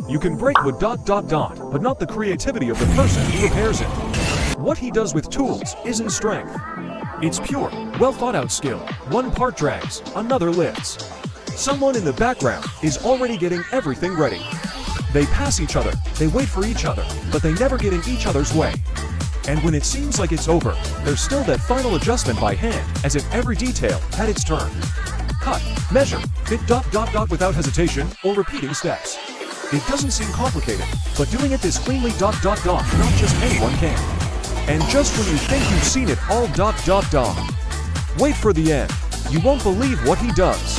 You can break wood ... but not the creativity of the person who repairs it. What he does with tools isn't strength. It's pure, well-thought-out skill. One part drags, another lifts. Someone in the background is already getting everything ready. They pass each other, they wait for each other, but they never get in each other's way. And when it seems like it's over, there's still that final adjustment by hand, as if every detail had its turn. Cut, measure, fit ... without hesitation or repeating steps. It doesn't seem complicated, but doing it this cleanly ... not just anyone can. And just when you think you've seen it all ... wait for the end. You won't believe what he does.